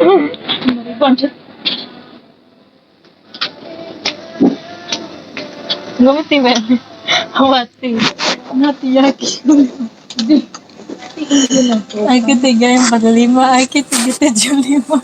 Bunch. Ngumiti ba? Hawati. Natiyaki. Ay kitiga yung padalima. Ay kitigita yung lima.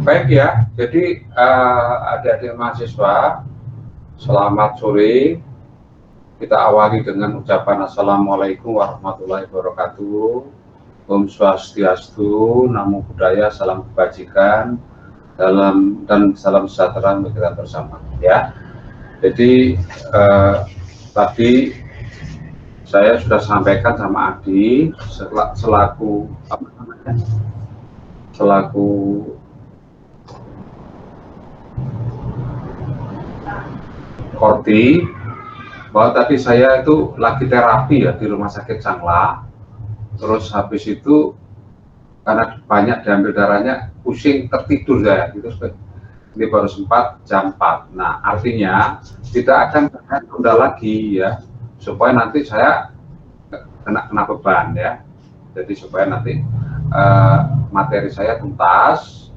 Baik ya, jadi adik-adik mahasiswa, selamat sore. Kita awali dengan ucapan Assalamualaikum warahmatullahi wabarakatuh. Om Swastiastu, Namo Buddhaya, salam kebajikan, dan salam sejahtera untuk kita bersama. Ya, jadi tadi saya sudah sampaikan sama Adi selaku apa namanya, selaku Korti, bahwa tadi saya itu lagi terapi ya di Rumah Sakit Sangla. Terus habis itu karena banyak diambil darahnya, pusing, tertidur saya gitu. Ini baru sempat jam 4. Nah, artinya tidak akan tunda lagi ya, supaya nanti saya kena beban ya. Jadi supaya nanti materi saya tuntas,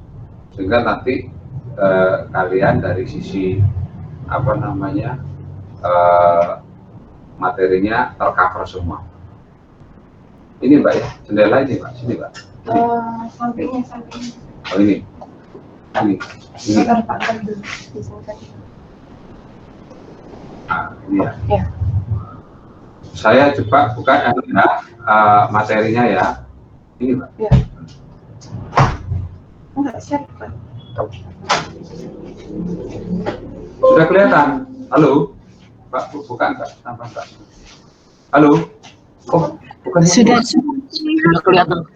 sehingga nanti kalian dari sisi apa namanya materinya tercover semua. Ini Mbak ya, jendela ini Mbak, sini Mbak. Sampingnya. Oh ini. Nah, ini ya. Ya. Saya coba buka materinya ya. Ini Mbak. Ya. Enggak share Pak. Sudah kelihatan? Halo? Pak, bukan Mbak, tambah Mbak. Halo? Oh, bukan. Sudah kelihatan.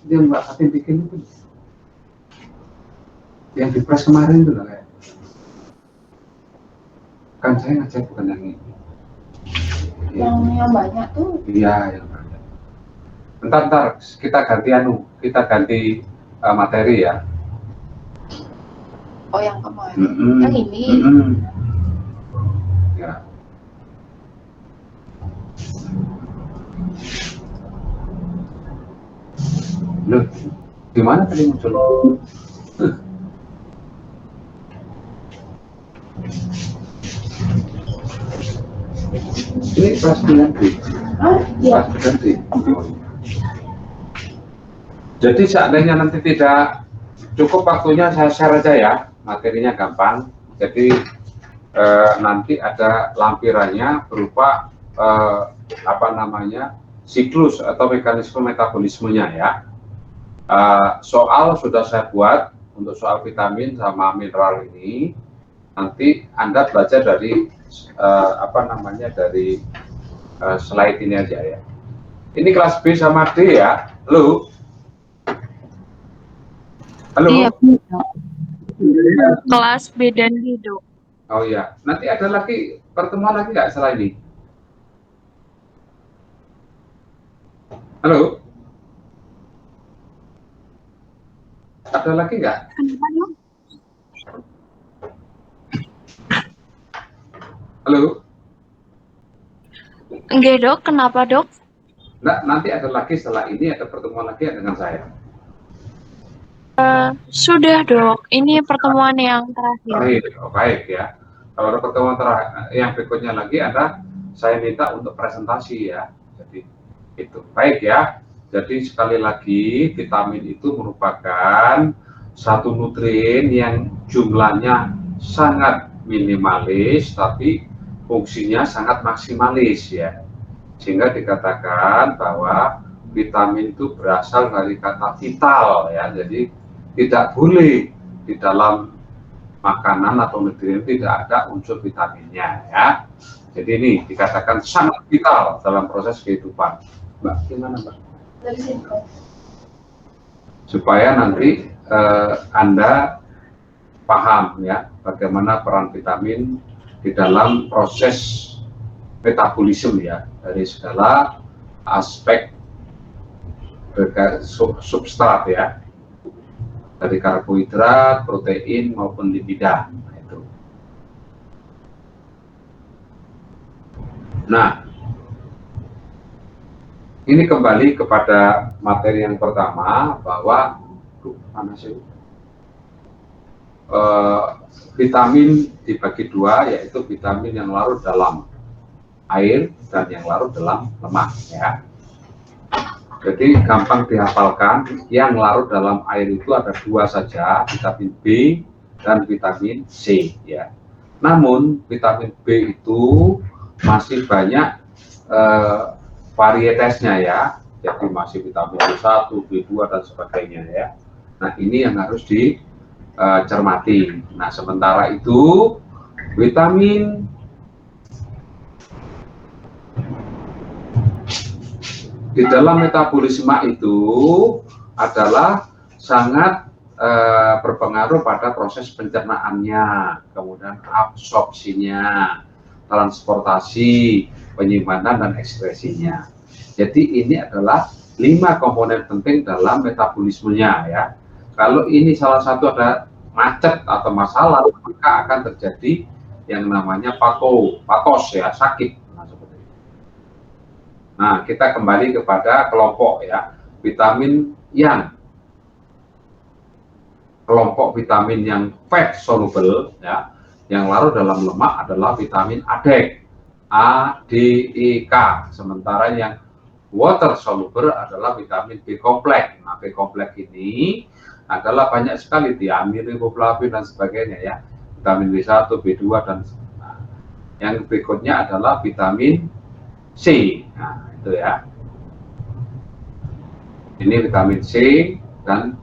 Dia Mbak Fatin bikin itu. Yang di press kemarin itu lah kayak. Kan saya ngajak bukan yang ini. Yang banyak tuh. Iya, yang banyak. Bentar, kita ganti materi ya. Oh, yang kemarin. Yang ini. Ya. Loh, gimana tadi muncul? Ini kelas 9B. Iya. Kelas 9B. Jadi seandainya nanti tidak cukup waktunya, saya share aja ya, materinya gampang. Jadi nanti ada lampirannya berupa apa namanya, siklus atau mekanisme metabolismenya ya. Soal sudah saya buat untuk soal vitamin sama mineral ini. Nanti Anda belajar dari apa namanya, dari slide ini aja ya. Ini kelas B sama D ya. Halo. Halo. Iya, kelas B dan D, Dok. Oh iya, nanti ada lagi pertemuan lagi nggak setelah ini? Halo? Ada lagi nggak? Kenapa, Dok? Halo? Enggak, Dok. Kenapa, Dok? Nah, nanti ada lagi setelah ini, ada pertemuan lagi dengan saya. Sudah, Dok. Ini pertemuan yang terakhir. Oh, baik ya. Kalau ada pertemuan terakhir, yang berikutnya lagi ada saya minta untuk presentasi ya. Jadi itu baik ya. Jadi sekali lagi, vitamin itu merupakan satu nutrien yang jumlahnya sangat minimalis, tapi fungsinya sangat maksimalis ya. Sehingga dikatakan bahwa vitamin itu berasal dari kata vital ya. Jadi tidak boleh di dalam makanan atau nutrien tidak ada unsur vitaminnya ya. Jadi ini dikatakan sangat vital dalam proses kehidupan. Mbak, gimana Mbak? Dari sini. Supaya nanti Anda paham ya bagaimana peran vitamin di dalam proses metabolisme ya, dari segala aspek substrat ya, dari karbohidrat, protein maupun lipida itu. Nah, ini kembali kepada materi yang pertama bahwa vitamin dibagi dua, yaitu vitamin yang larut dalam air dan yang larut dalam lemak ya. Jadi gampang dihafalkan, yang larut dalam air itu ada dua saja, vitamin B dan vitamin C ya. Namun vitamin B itu masih banyak varietasnya ya. Jadi masih vitamin B1, B2 dan sebagainya ya. Nah, ini yang harus dicermati. Nah, sementara itu vitamin di dalam metabolisme itu adalah sangat berpengaruh pada proses pencernaannya, kemudian absorpsinya, transportasi, penyimpanan dan ekskresinya. Jadi ini adalah 5 komponen penting dalam metabolismenya ya. Kalau ini salah satu ada macet atau masalah, maka akan terjadi yang namanya patos ya, sakit. Nah, kita kembali kepada kelompok ya, vitamin yang kelompok vitamin yang fat soluble ya, yang larut dalam lemak adalah vitamin ADEK, A, D, E, K. Sementara yang water soluble adalah vitamin B kompleks. Nah, B kompleks ini adalah banyak sekali diamil, riboflavin dan sebagainya ya. Vitamin B1, B2 dan yang berikutnya adalah vitamin C. Nah, itu ya. Ini vitamin C dan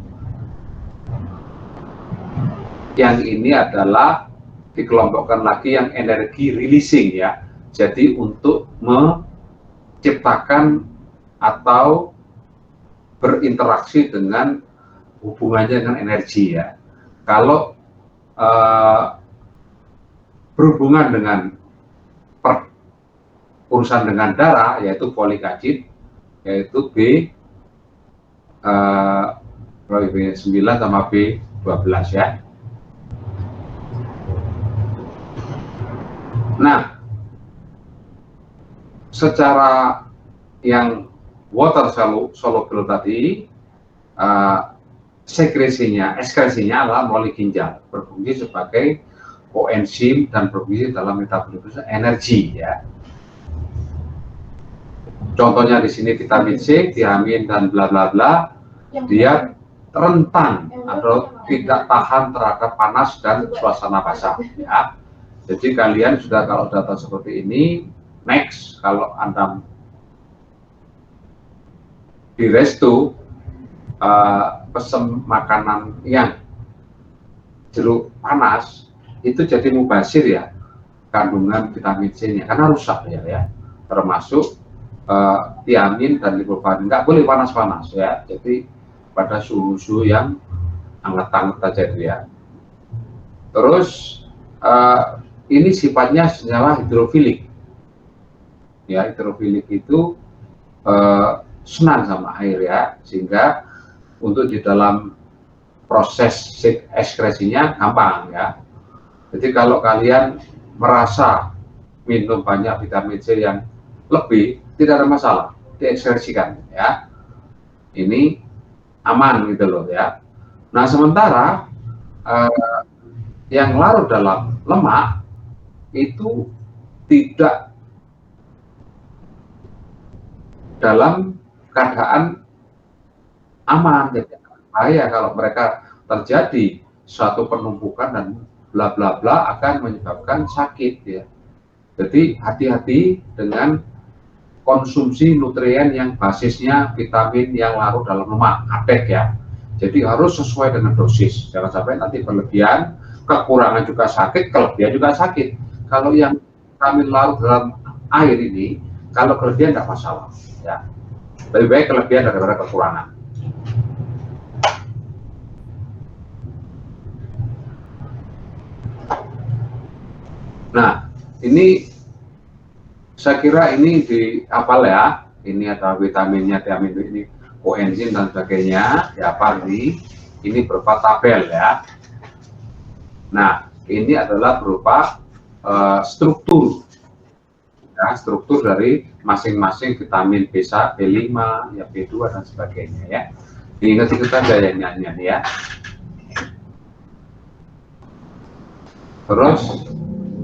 yang ini adalah dikelompokkan lagi yang energi releasing ya. Jadi untuk menciptakan atau berinteraksi dengan hubungannya dengan energi ya. Kalau berhubungan dengan urusan dengan darah yaitu folik acid, yaitu B9 sama B12 ya. Nah, secara yang water soluble tadi, ekskresinya adalah melalui ginjal, berfungsi sebagai koenzim dan berfungsi dalam metabolisme energi ya. Contohnya di sini vitamin C, tiamin dan bla bla bla, dia rentan atau tidak tahan terhadap panas dan suasana basah ya. Jadi kalian sudah kalau data seperti ini, next kalau Anda di resto pesen makanan yang jeruk panas itu jadi mubazir ya kandungan vitamin C-nya karena rusak ya, termasuk tiamin dan riboflavin nggak boleh panas-panas ya, jadi pada suhu yang hangat-hangat aja itu ya. Terus ini sifatnya senyawa hidrofilik ya, hidrofilik itu senang sama air ya, sehingga untuk di dalam proses ekskresinya gampang ya. Jadi kalau kalian merasa minum banyak vitamin C yang lebih, tidak ada masalah, diekskresikan ya. Ini aman gitu loh ya. Nah, sementara yang larut dalam lemak itu tidak dalam keadaan aman, jadi bahaya kalau mereka terjadi suatu penumpukan dan bla bla bla akan menyebabkan sakit ya. Jadi hati-hati dengan konsumsi nutrien yang basisnya vitamin yang larut dalam lemak, ADEK ya. Jadi harus sesuai dengan dosis, jangan sampai nanti berlebihan, kekurangan juga sakit, kelebihan juga sakit. Kalau yang vitamin larut dalam air ini, kalau kelebihan tidak masalah ya. Lebih baik kelebihan daripada kekurangan. Nah, ini saya kira ini di apal ya. Ini ada vitaminnya, tiamin ini, koenzim dan sebagainya. Di apal ini berupa tabel ya. Nah, ini adalah berupa struktur. Ya, struktur dari masing-masing vitamin B1, B5, ya B2 dan sebagainya ya. Diingat-ingat saja ya nyanyian ya. Terus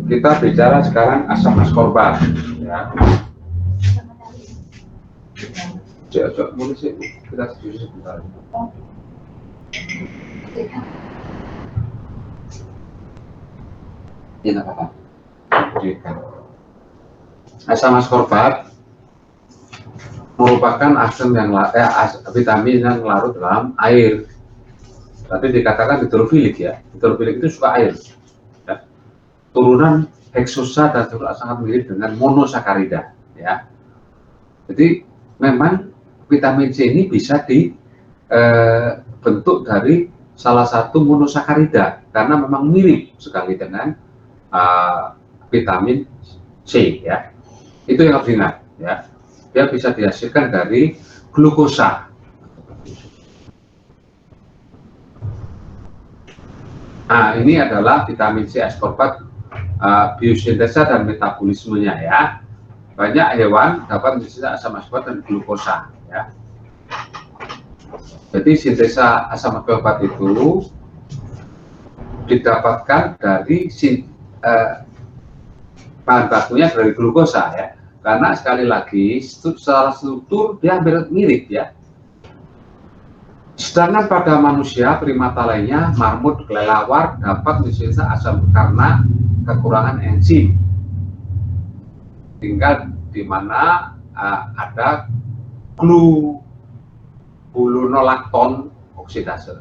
kita bicara sekarang asam askorbat ya. C Cek boleh sih kita diskusi sebentar. Ini apa? Asam askorbat merupakan asam yang vitamin yang larut dalam air. Tadi dikatakan hidrofilik ya. Hidrofilik itu suka air. Ya. Turunan heksosa dan juga sangat mirip dengan monosakarida ya. Jadi memang vitamin C ini bisa dibentuk dari salah satu monosakarida karena memang mirip sekali dengan vitamin C ya. Itu yang harus diingat ya. Dia bisa dihasilkan dari glukosa. Nah, ini adalah vitamin C askorbat biosintesa dan metabolismenya ya. Banyak hewan dapat mensintesa asam askorbat dan glukosa ya. Jadi sintesa asam askorbat itu didapatkan dari bahan bakunya dari glukosa ya. Karena sekali lagi secara struktur dia hampir mirip ya. Sedangkan pada manusia primata lainnya, marmut, kelelawar dapat mensintesa asam karena kekurangan enzim. Tinggal di mana ada glubulonolakton oksidase.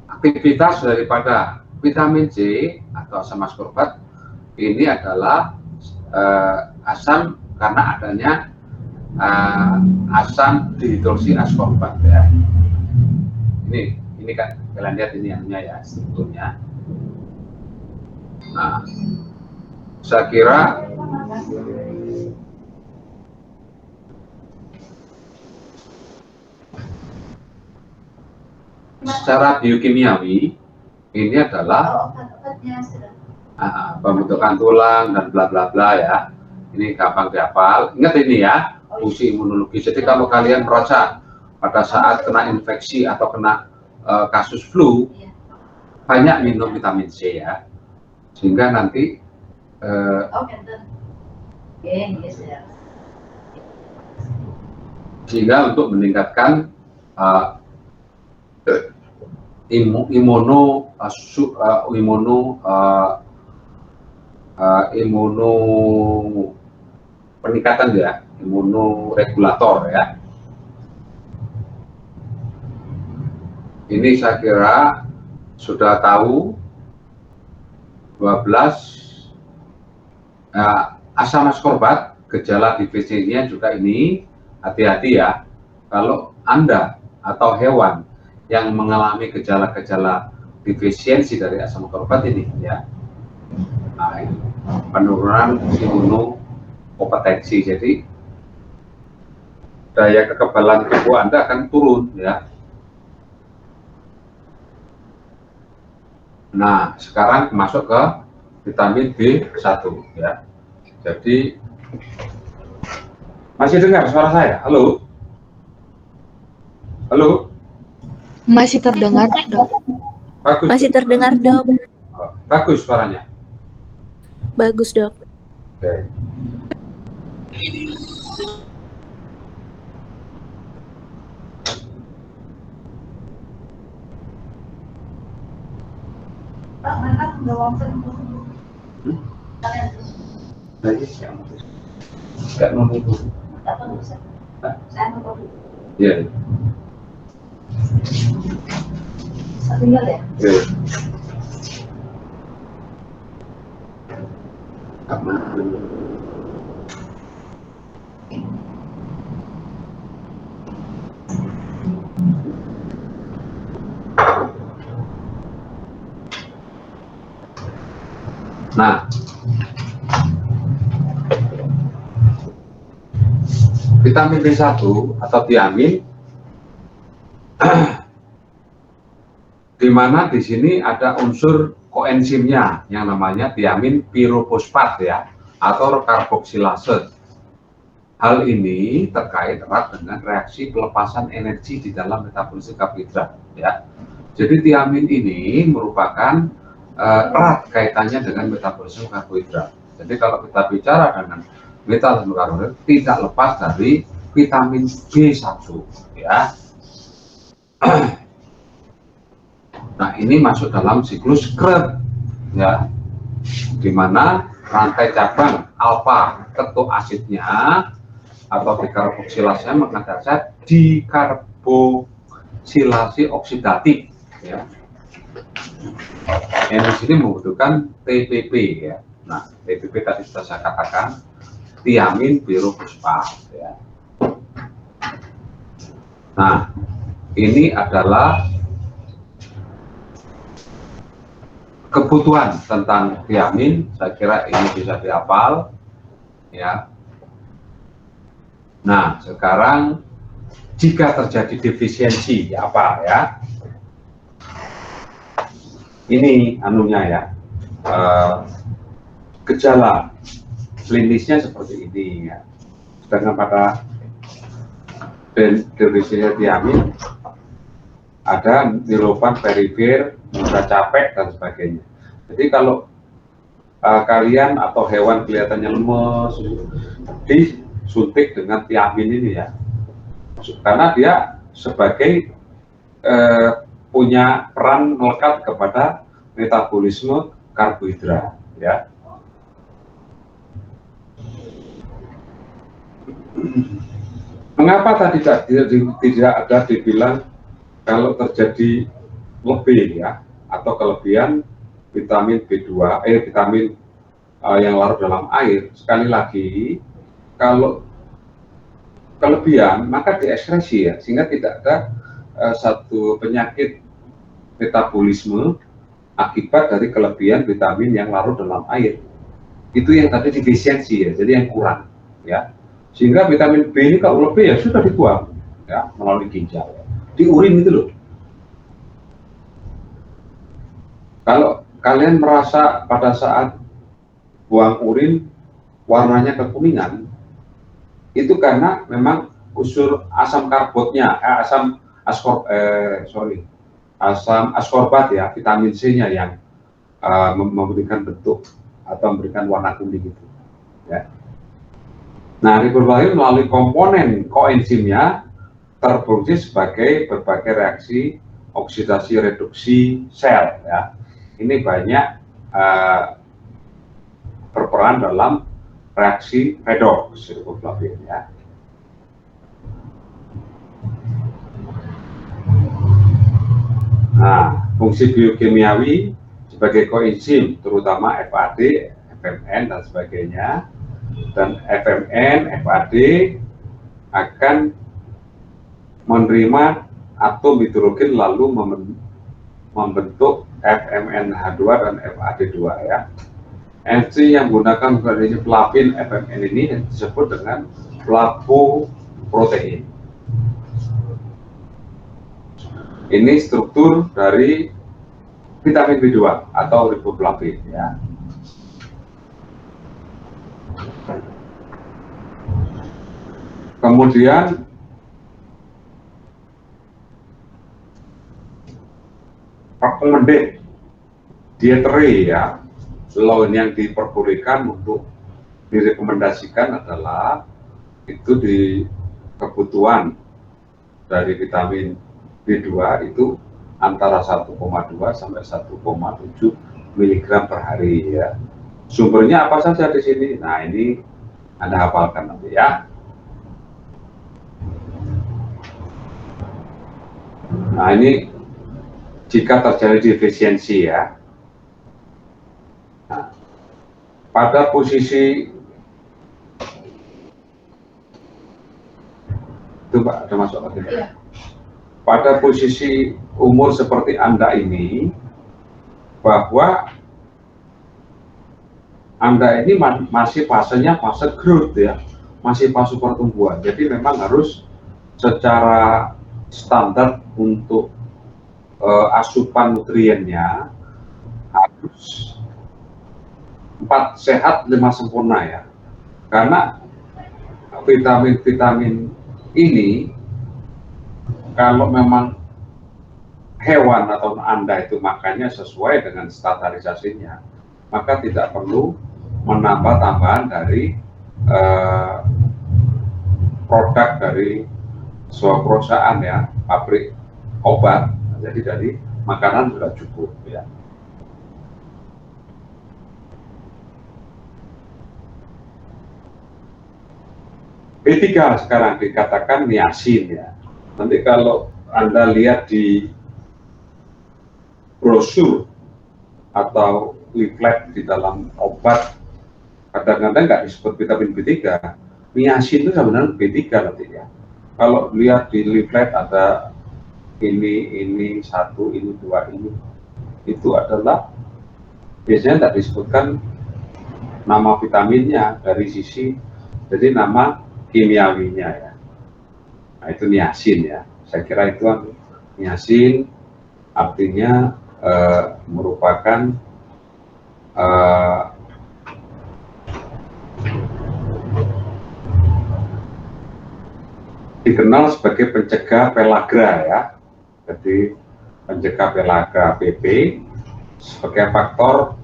Aktivitas daripada vitamin C atau asam askorbat ini adalah asam karena adanya asam dihidroksi askorbat ya. Ini kan kalian lihat ini anunya ya, strukturnya. Nah, saya kira secara biokimiawi ini adalah pembentukan tulang dan bla bla bla ya. Ini gampang dihafal. Ingat ini ya, fungsi imunologi. Jadi kalau kalian merasa pada saat kena infeksi atau kena kasus flu, banyak minum vitamin C ya, sehingga nanti sehingga untuk meningkatkan peningkatan ya, imunoregulator ya. Ini saya kira sudah tahu 12 asam askorbat, gejala defisiensinya juga ini hati-hati ya. Kalau Anda atau hewan yang mengalami gejala-gejala defisiensi dari asam askorbat ini ya, penurunan imunokompetensi, jadi daya kekebalan tubuh Anda akan turun ya. Nah, sekarang masuk ke vitamin B1 ya. Jadi masih dengar suara saya? Halo? Halo? Masih terdengar, Dok. Bagus. Masih terdengar, Dok. Bagus suaranya. Bagus, Dok. Oke. Iya. Tinggal ya? Iya. Nah, vitamin B1 atau tiamin, di mana di sini ada unsur koenzimnya yang namanya tiamin pirofosfat ya, atau karboksilase. Hal ini terkait erat dengan reaksi pelepasan energi di dalam metabolisme karbohidrat ya. Jadi tiamin ini merupakan erat kaitannya dengan metabolisme karbohidrat. Jadi kalau kita bicara dengan metabolisme karbohidrat, tidak lepas dari vitamin B1 ya. Nah, ini masuk dalam siklus Krebs ya, di mana rantai cabang alfa ketoasidnya atau dekarboksilasinya mengadakan dikarboksilasi oksidatif ya. Yang di sini membutuhkan TPP ya. Nah, TPP tadi sudah saya katakan tiamin birofosfat ya. Nah, ini adalah kebutuhan tentang tiamin. Saya kira ini bisa dihafal ya. Nah, sekarang jika terjadi defisiensi apa ya? Ini anunya ya, gejala klinisnya seperti ini ya. Sedangkan pada defisiensi tiamin ada nilopan perifer, mudah capek dan sebagainya. Jadi kalau kalian atau hewan kelihatannya lemes, disuntik dengan tiamin ini ya, karena dia sebagai punya peran melekat kepada metabolisme karbohidrat ya. Mengapa tadi tidak ada dibilang kalau terjadi lebih ya, atau kelebihan vitamin B2, vitamin yang larut dalam air? Sekali lagi, kalau kelebihan maka diekskresi ya, sehingga tidak ada satu penyakit metabolisme akibat dari kelebihan vitamin yang larut dalam air. Itu yang tadi defisiensi ya, jadi yang kurang ya. Sehingga vitamin B ini kalau lebih ya sudah dibuang ya melalui ginjal, di urin itu loh. Kalau kalian merasa pada saat buang urin warnanya kekuningan, itu karena memang unsur asam karbotnya, asam askorbat ya, vitamin C-nya yang memberikan bentuk atau memberikan warna kuning itu. Ya. Nah, riboflavin melalui komponen koenzimnya terproduksi sebagai berbagai reaksi oksidasi reduksi sel ya. Ini banyak berperan dalam reaksi redoks riboflavin ya. Nah, fungsi biokimiawi sebagai koenzim terutama FAD, FMN dan sebagainya. Dan FMN, FAD akan menerima atom hidrogen lalu membentuk FMNH2 dan FAD2 ya. Enzim yang menggunakan flavin FMN ini disebut dengan flavoprotein. Ini struktur dari vitamin B2 atau riboflavin ya. Kemudian recommended dietary ya, law yang diperbolehkan untuk direkomendasikan adalah itu di kebutuhan dari vitamin B2 itu antara 1,2 sampai 1,7 mg per hari ya. Sumbernya apa saja di sini? Nah, ini Anda hafalkan nanti ya. Nah, ini jika terjadi defisiensi ya. Nah, pada posisi itu Pak, ada masuk lagi. Ya. Pada posisi umur seperti Anda ini, bahwa Anda ini masih fasenya fase growth ya, masih fase pertumbuhan. Jadi memang harus secara standar untuk asupan nutriennya harus 4 sehat 5 sempurna ya. Karena vitamin-vitamin ini kalau memang hewan atau Anda itu makannya sesuai dengan standarisasinya, maka tidak perlu menambah tambahan dari produk dari sebuah perusahaan ya, pabrik obat, jadi dari makanan sudah cukup ya. B3 sekarang dikatakan niacin ya. Nanti kalau Anda lihat di brosur atau leaflet di dalam obat, kadang-kadang nggak disebut vitamin B3. Niacin itu sebenarnya B3 nanti ya. Kalau lihat di leaflet ada ini satu, ini dua, ini, itu adalah biasanya tidak disebutkan nama vitaminnya dari sisi, jadi nama kimiawinya ya. Nah itu niacin ya. Saya kira itu niacin artinya merupakan dikenal sebagai pencegah pellagra ya. Jadi pencegah pellagra PP sebagai faktor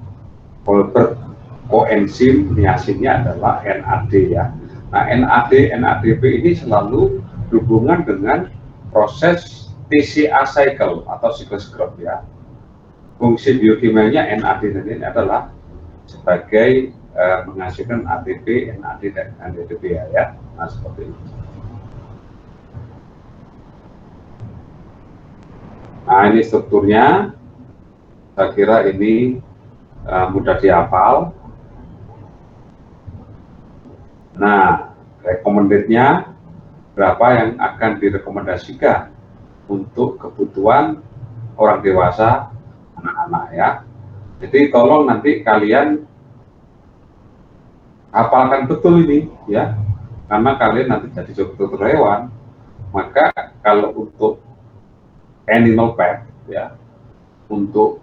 Goldberg koenzim niacinnya adalah NAD ya. Nah NADP ini selalu berhubungan dengan proses TCA cycle atau siklus Krebs ya. Fungsi biokimianya NAD ini adalah sebagai menghasilkan ATP, NAD dan NADP ya. Nah seperti itu. Nah ini strukturnya, saya kira ini mudah dihafal. Nah, recommended-nya berapa yang akan direkomendasikan untuk kebutuhan orang dewasa, anak-anak ya. Jadi tolong nanti kalian hafalkan betul ini ya, karena kalian nanti jadi dokter hewan. Maka kalau untuk animal pet ya, untuk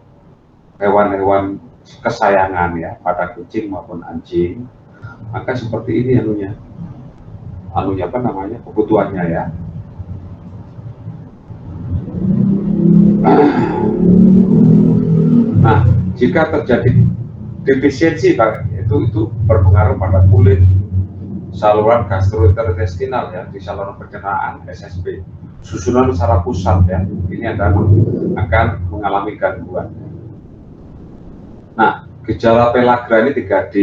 hewan-hewan kesayangan ya, pada kucing maupun anjing, maka seperti ini anunya apa namanya, kebutuhannya ya. Nah, jika terjadi defisiensi Pak, itu berpengaruh pada kulit, saluran gastrointestinal ya, di saluran pencernaan SSB, susunan secara pusat ya, ini akan mengalami gangguan. Nah, gejala pellagra ini 3D,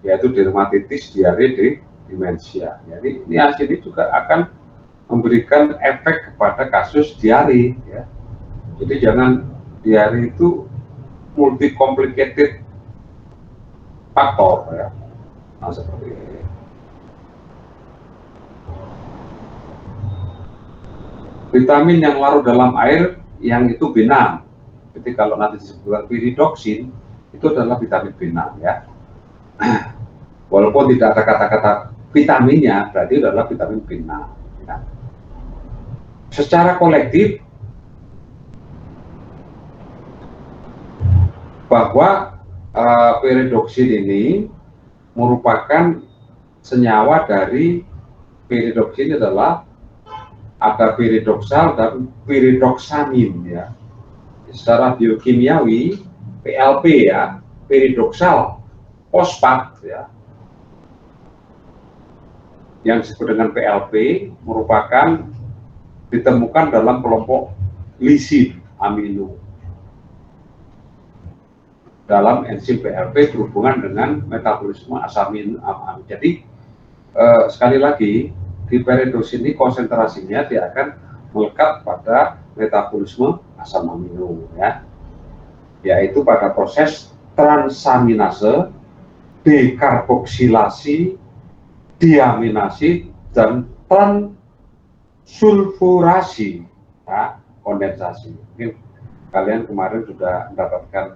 yaitu dermatitis, diare, demensia. Jadi niacin ini juga akan memberikan efek kepada kasus diare ya. Jadi jangan, diare itu multi complicated faktor ya. Nah, seperti ini. Vitamin yang larut dalam air yang itu B6. Jadi kalau nanti disebutkan pyridoxine, itu adalah vitamin B6 ya. Walaupun tidak ada kata-kata vitaminnya, berarti adalah vitamin B6 ya. Secara kolektif bahwa pyridoxine ini merupakan senyawa dari pyridoxine adalah ada pyridoxal dan pyridoxamin ya. Secara biokimiawi PLP ya, pyridoxal fosfat ya, yang disebut dengan PLP merupakan ditemukan dalam kelompok lisin amino. Dalam enzim PLP berhubungan dengan metabolisme asam amino. Jadi sekali lagi di pyridoxine ini konsentrasinya dia akan melekat pada metabolisme asam amino ya, yaitu pada proses transaminase, dekarboksilasi, diaminasi, dan transulfurasi ya, kondensasi. Mungkin kalian kemarin sudah mendapatkan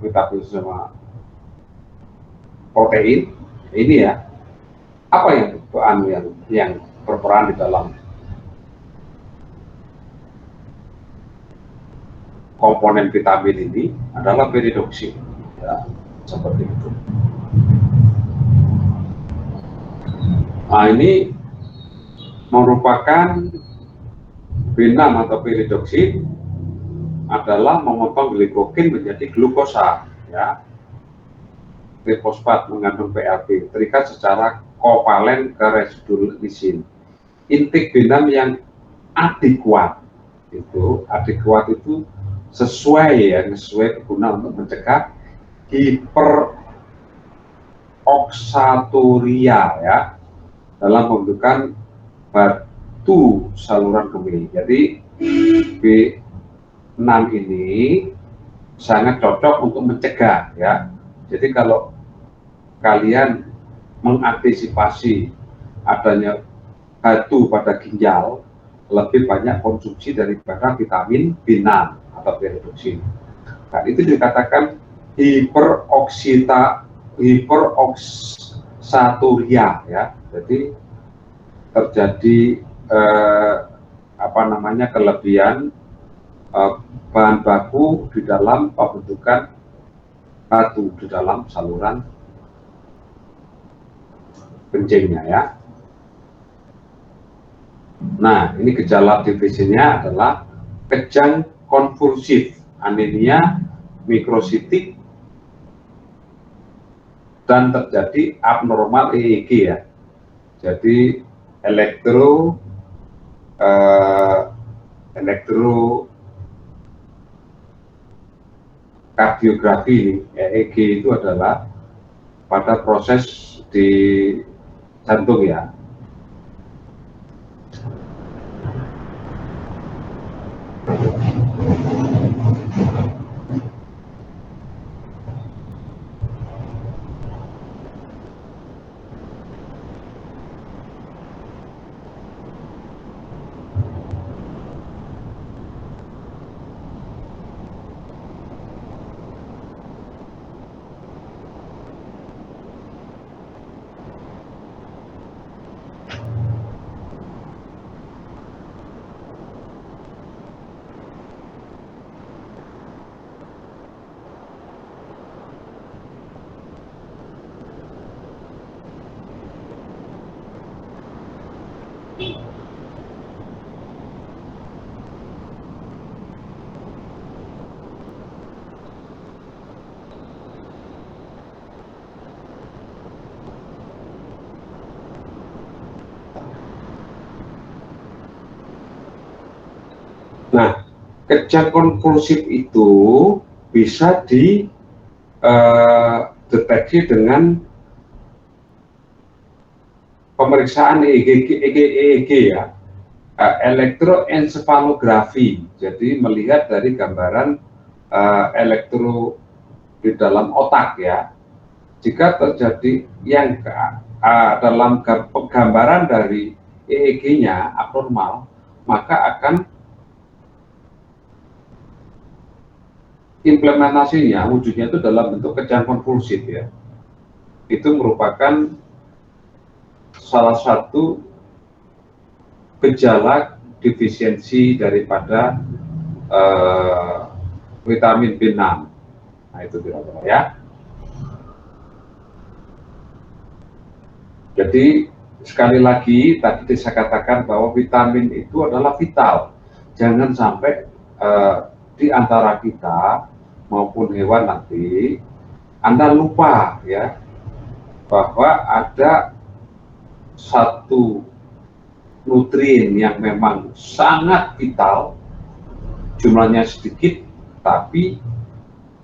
metabolisme protein ini ya. Apa yang berperan di dalam komponen vitamin ini adalah pyridoxine ya, seperti itu. Nah ini merupakan B6 atau pyridoxine adalah memotong glikogen menjadi glukosa ya. Trifosfat mengandung PLP, terikat secara kovalen ke residu lisin. Intake B6 yang adekuat itu sesuai ya, sesuai guna untuk mencegah hiperoksaturia ya, dalam pembentukan batu saluran kemih. Jadi B6 ini sangat cocok untuk mencegah ya. Jadi kalau kalian mengantisipasi adanya batu pada ginjal, lebih banyak konsumsi daripada vitamin B6 atau B-reduksi. Nah, itu dikatakan hiperoksaturia ya. Jadi terjadi kelebihan bahan baku di dalam pembentukan batu di dalam saluran kencingnya ya. Nah, ini gejala divisinya adalah kejang konvulsif, anemia mikrositik, dan terjadi abnormal EEG ya. Jadi elektrokardiografi EEG itu adalah pada proses di jantung ya. Nah, kejang konvulsif itu bisa dideteksi dengan pemeriksaan EEG ya, elektroensefalografi. Jadi melihat dari gambaran elektro di dalam otak ya. Jika terjadi yang dalam gambaran dari EEG-nya abnormal, maka akan implementasinya, wujudnya itu dalam bentuk kejang konvulsif ya. Itu merupakan salah satu gejala defisiensi daripada vitamin B6. Nah itu kira-kira ya. Jadi sekali lagi tadi saya katakan bahwa vitamin itu adalah vital. Jangan sampai di antara kita maupun hewan nanti Anda lupa ya bahwa ada satu nutrien yang memang sangat vital, jumlahnya sedikit tapi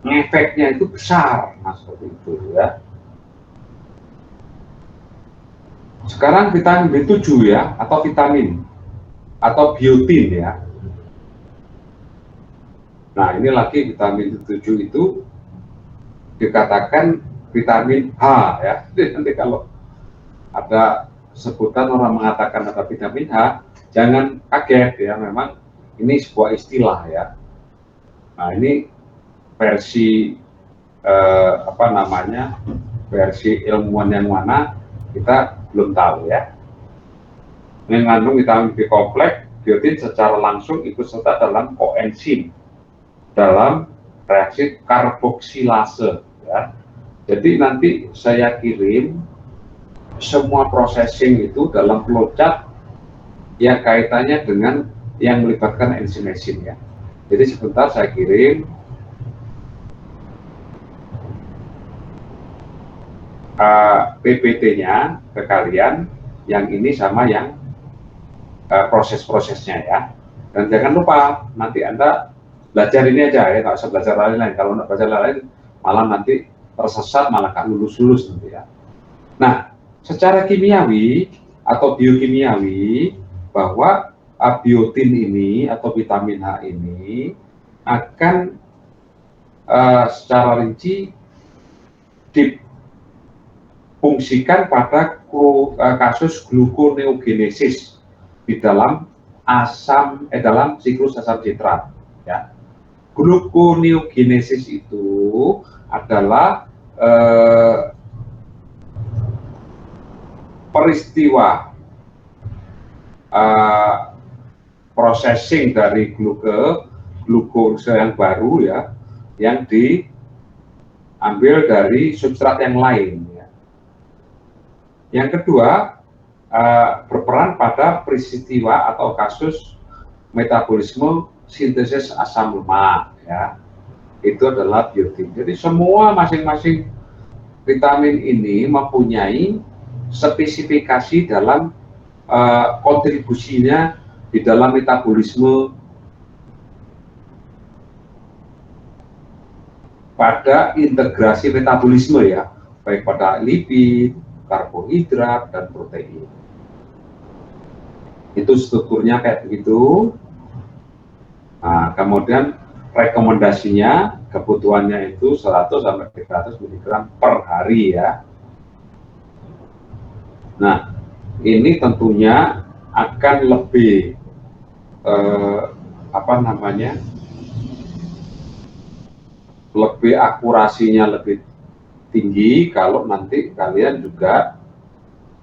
efeknya itu besar. Nah seperti itu ya. Sekarang vitamin B7 ya, atau vitamin atau biotin ya. Nah ini lagi vitamin B7 itu dikatakan vitamin H ya. Jadi nanti kalau ada sebutan orang mengatakan ada vitamin H, jangan kaget ya, memang ini sebuah istilah ya. Nah ini versi versi ilmuwan yang mana kita belum tahu ya. Mengandung vitamin B kompleks, biotin secara langsung ikut serta dalam koenzim dalam reaksi karboksilase ya. Jadi nanti saya kirim semua processing itu dalam flowchart yang kaitannya dengan yang melibatkan enzim ya. Jadi sebentar saya kirim. PPT-nya ke kalian, yang ini sama yang proses-prosesnya ya. Dan jangan lupa nanti Anda belajar ini aja ya, nggak usah belajar lain-lain. Kalau nggak belajar lain malah nanti tersesat, malah nggak lulus-lulus nanti ya. Nah, secara kimiawi atau biokimiawi, bahwa biotin ini atau vitamin H ini akan secara rinci difungsikan pada kasus gluconeogenesis di dalam dalam siklus asam citrat ya. Gluconeogenesis itu adalah peristiwa processing dari glukose yang baru ya, yang diambil dari substrat yang lain ya. Yang kedua, berperan pada peristiwa atau kasus metabolisme sintesis asam lemak ya. Itu adalah biotin. Jadi semua masing-masing vitamin ini mempunyai spesifikasi dalam kontribusinya di dalam metabolisme pada integrasi metabolisme ya, baik pada lipid, karbohidrat, dan protein. Itu strukturnya kayak begitu. Nah, kemudian rekomendasinya, kebutuhannya itu 100 sampai 300 mg per hari ya. Nah, ini tentunya akan lebih lebih akurasinya lebih tinggi kalau nanti kalian juga,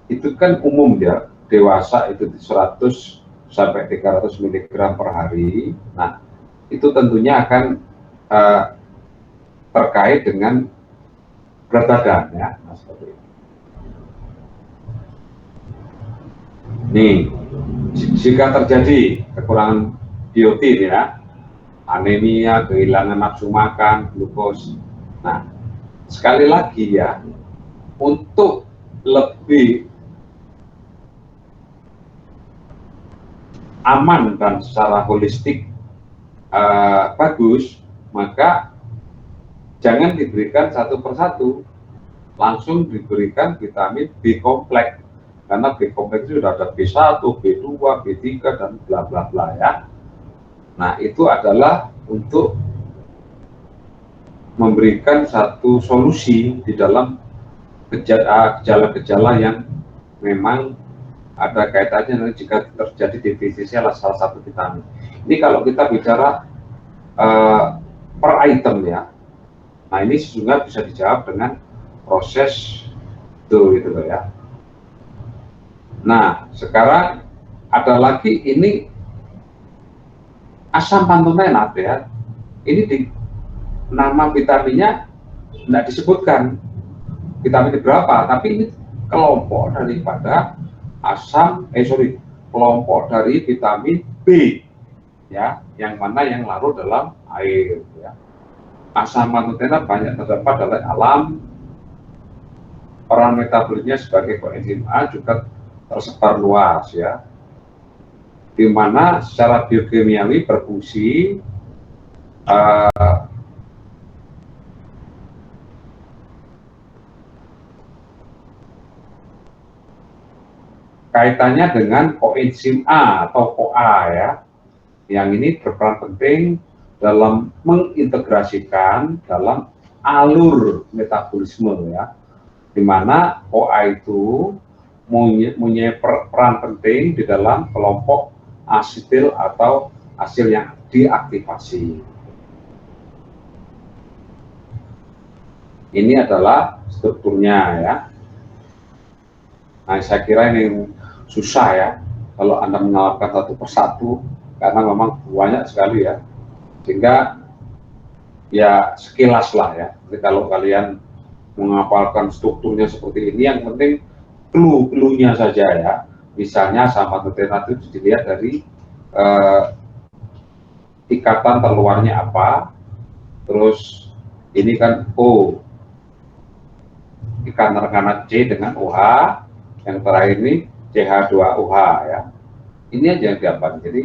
itu kan umum ya, dewasa itu 100 sampai 300 mg per hari. Nah, itu tentunya akan terkait dengan berat badan ya. Nah, seperti itu. Nih, jika terjadi kekurangan biotin ya, anemia, kehilangan nafsu makan, glukos. Nah, sekali lagi ya, untuk lebih aman dan secara holistik bagus, maka jangan diberikan satu persatu, langsung diberikan vitamin B kompleks. Karena B kompleks itu sudah ada B1, B2, B3, dan bla bla bla ya. Nah, itu adalah untuk memberikan satu solusi di dalam gejala-gejala yang memang ada kaitannya jika terjadi defisisi salah satu vitamin. Ini kalau kita bicara per item ya. Nah, ini sesungguhnya bisa dijawab dengan proses itu gitu loh ya. Nah, sekarang ada lagi ini asam pantotenat ya. Ini di nama vitaminnya tidak disebutkan vitamin berapa, tapi ini kelompok daripada kelompok dari vitamin B ya, yang mana yang larut dalam air ya. Asam pantotenat banyak terdapat dalam alam. Peran metabolisnya sebagai koenzim A juga tersebar luas ya, di mana secara biokimiawi berfungsi kaitannya dengan koenzim A atau CoA ya, yang ini berperan penting dalam mengintegrasikan dalam alur metabolisme ya, di mana CoA itu mempunyai peran penting di dalam kelompok asetil atau asil yang diaktifasi. Ini adalah strukturnya ya. Nah, saya kira ini susah ya kalau Anda mengalahkan satu persatu, karena memang banyak sekali ya, sehingga ya sekilas lah ya. Jadi kalau kalian menghafalkan strukturnya seperti ini, yang penting clue-nya saja ya. Misalnya asam pantotenat itu dilihat dari ikatan terluarnya apa, terus ini kan O, ikan rekana C dengan OH, yang terakhir ini CH2OH ya. Ini aja yang didapat. Jadi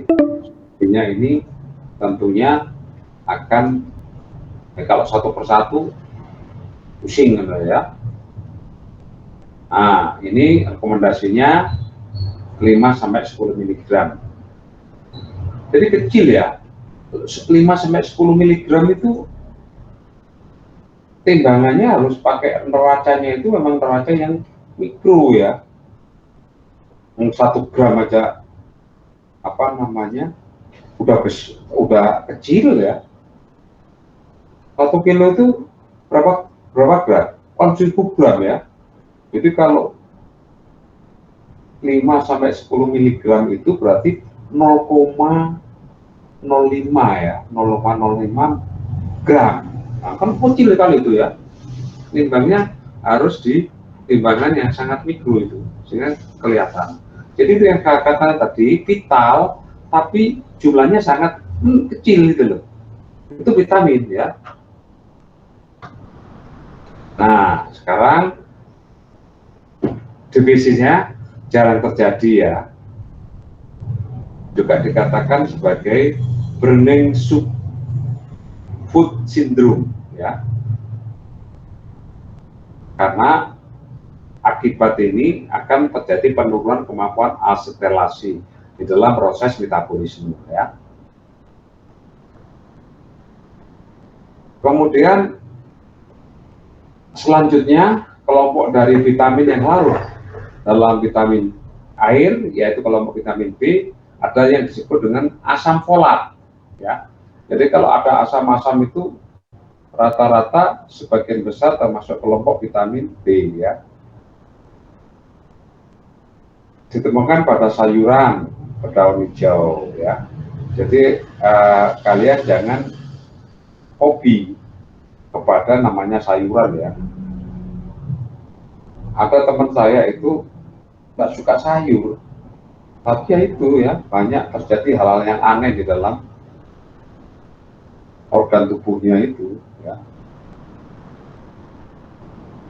ini tentunya akan kalau satu persatu pusing ya. Nah, ini rekomendasinya 5-10 mg. Jadi kecil ya. 5-10 mg itu timbangannya harus pakai neracanya itu memang neraca yang mikro ya. 1 gram aja apa namanya udah kecil ya. 1 kilo itu berapa gram? 1000 gram ya. Jadi kalau 5-10 mg itu berarti 0,05 ya, 0,05 gram. Nah, kan kecil kali itu ya. Timbangnya harus di timbangan yang sangat mikro itu, sehingga kelihatan. Jadi itu yang kata tadi vital, tapi jumlahnya sangat kecil gitu loh. Itu vitamin ya. Nah, sekarang definisinya jarang terjadi ya. Juga dikatakan sebagai burning food syndrome ya. Karena akibat ini akan terjadi penurunan kemampuan asetilasi di dalam proses metabolisme ya. Kemudian selanjutnya kelompok dari vitamin yang larut dalam vitamin air, yaitu kelompok vitamin B, ada yang disebut dengan asam folat ya. Jadi kalau ada asam-asam itu rata-rata sebagian besar termasuk kelompok vitamin B ya. Ditemukan pada sayuran berdaun hijau ya. Jadi kalian jangan hobi kepada namanya sayuran ya. Ada teman saya itu nggak suka sayur, tapi ya itu ya, banyak terjadi hal-hal yang aneh di dalam organ tubuhnya itu ya.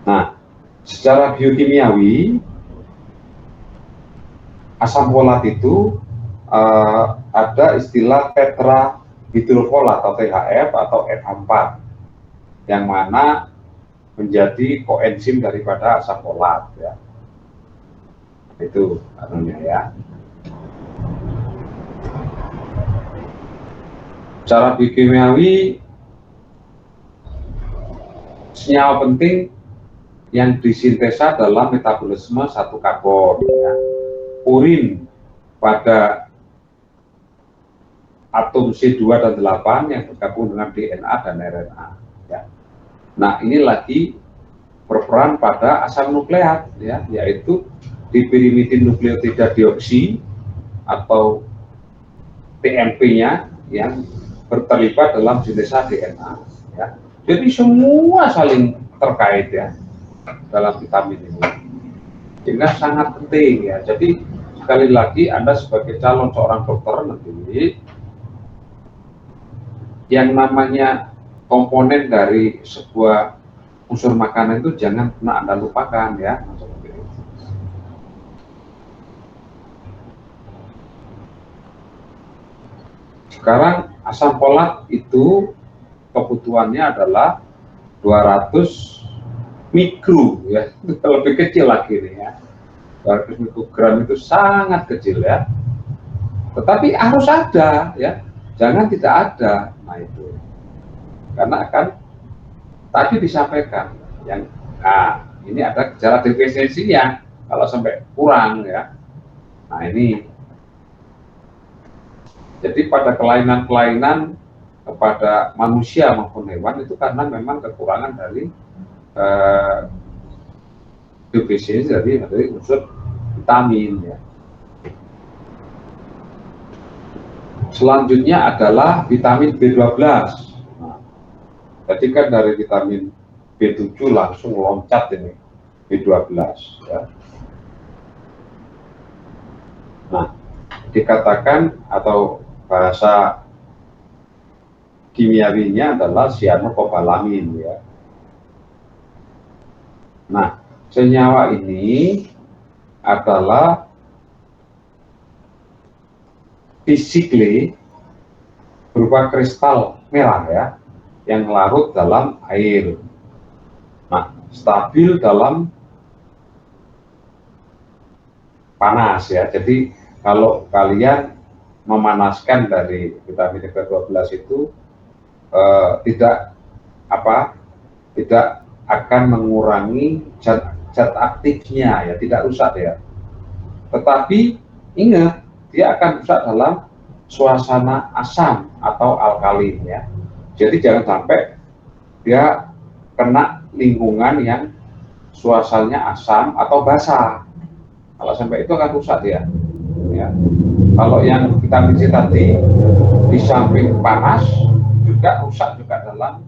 Nah, secara biokimiawi asam folat itu ada istilah tetrahidrofolat atau THF atau F4 yang mana menjadi koenzim daripada asam folat ya. Itu anunya ya. Secara biokimiawi senyawa penting yang disintesa dalam metabolisme satu karbon ya. Urin pada atom C2 dan 8 yang bergabung dengan DNA dan RNA ya. Nah, ini lagi berperan pada asam nukleat ya, yaitu diperimetin nukleotida dioksi atau TNP-nya yang terlibat dalam sintesa DNA ya. Jadi semua saling terkait ya dalam vitamin ini. Sehingga sangat penting ya. Jadi sekali lagi Anda sebagai calon seorang dokter nanti yang namanya komponen dari sebuah unsur makanan itu jangan pernah Anda lupakan ya. Sekarang asam folat itu kebutuhannya adalah 200 mikro ya, lebih kecil lagi nih ya. 200 mikrogram itu sangat kecil ya. Tetapi harus ada ya, jangan tidak ada. Nah itu. Karena akan tadi disampaikan yang ini ada gejala defisiensinya kalau sampai kurang ya. Nah ini jadi pada kelainan-kelainan kepada manusia maupun hewan itu karena memang kekurangan dari defisiensi dari unsur vitamin ya. Selanjutnya adalah vitamin B12. Jadi kan dari vitamin B7 langsung loncat ini B12 ya. Nah, dikatakan atau bahasa kimiawinya adalah cyanokobalamin ya. Nah, senyawa ini adalah physically berupa kristal merah ya, yang larut dalam air. Nah, stabil dalam panas ya. Jadi kalau kalian memanaskan dari vitamin B12 itu tidak akan mengurangi zat aktifnya ya, tidak rusak ya. Tetapi ingat, dia akan rusak dalam suasana asam atau alkalin ya. Jadi jangan sampai dia kena lingkungan yang suasananya asam atau basah. Kalau sampai itu akan rusak dia. Ya. Kalau yang vitamin C tadi di samping panas juga rusak juga dalam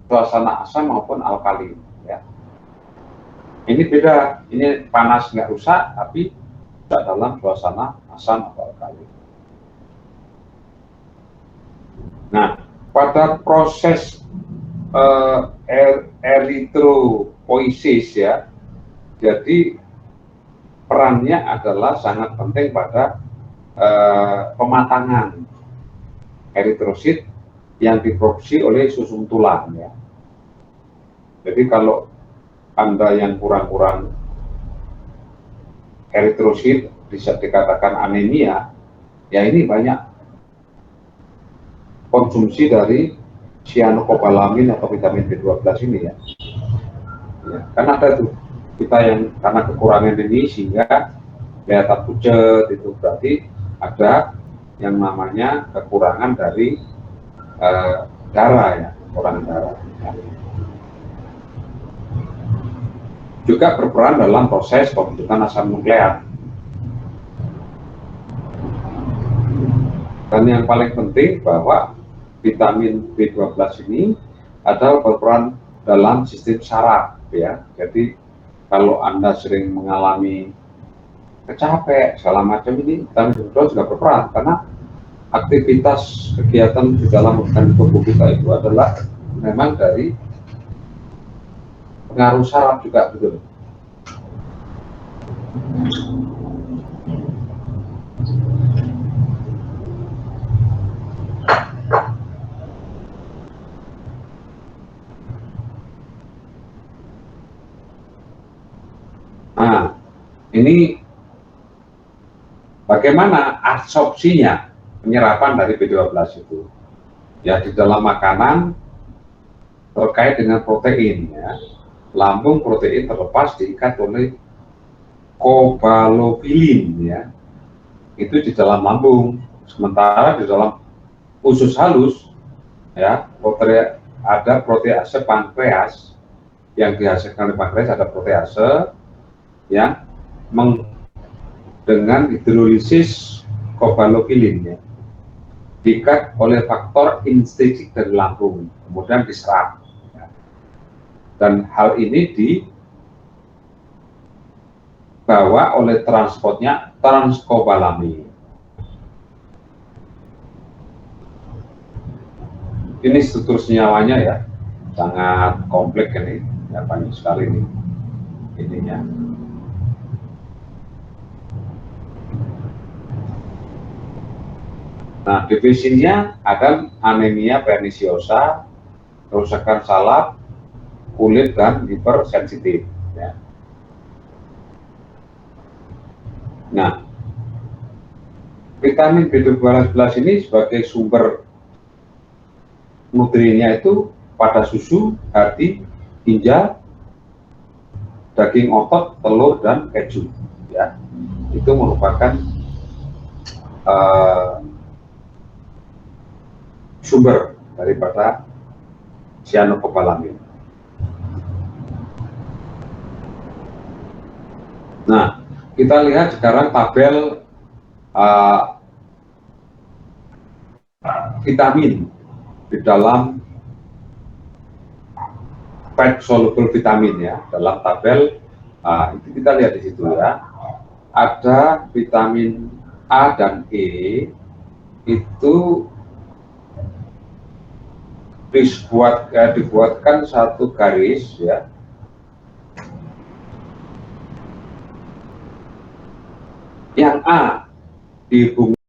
suasana asam maupun alkalin. Ya. Ini beda. Ini panas nggak rusak, tapi rusak dalam suasana asam atau alkalin. Nah, pada proses eritropoiesis ya, jadi perannya adalah sangat penting pada pematangan eritrosit yang diproduksi oleh susum tulang ya. Jadi kalau Anda yang kurang-kurang eritrosit bisa dikatakan anemia, ya ini banyak konsumsi dari cyanokobalamin atau vitamin B12 ini ya. Kan ada tuh kita yang karena kekurangan ini sehingga kelihatan pucat, itu berarti ada yang namanya kekurangan dari darah ya, kekurangan darah. Juga berperan dalam proses pembentukan asam nukleat. Dan yang paling penting bahwa vitamin B12 ini adalah berperan dalam sistem saraf ya. Jadi kalau Anda sering mengalami capek segala macam, ini vitamin B12 juga berperan karena aktivitas kegiatan di dalam organ tubuh kita itu adalah memang dari pengaruh saraf juga betul. Nah, ini bagaimana absorpsinya, penyerapan dari B12 itu? Ya, di dalam makanan terkait dengan protein ya. Lambung protein terlepas diikat oleh kobalofilin ya. Itu di dalam lambung. Sementara di dalam usus halus ya, ada protease pankreas yang dihasilkan oleh pankreas, ada protease yang dengan hidrolisis kobalofilin ya, diikat oleh faktor intrinsik dari lambung, kemudian diserap ya. Dan hal ini dibawa oleh transportnya transkobalamin. Ini struktur senyawanya ya, sangat kompleks ini ya, banyak sekali nih ininya. Nah, definisinya ada anemia pernisiosa, kerusakan salaf, kulit, dan hipersensitif. Ya. Nah, vitamin B12 ini sebagai sumber nutriennya itu pada susu, hati, ginjal, daging otot, telur, dan keju. Ya, itu merupakan sumber daripada cyanokobalamin. Nah, kita lihat sekarang tabel vitamin di dalam fat soluble vitamin ya, dalam tabel itu kita lihat di situ ya, ada vitamin A dan E itu dibuatkan satu garis ya. Yang A dihubungkan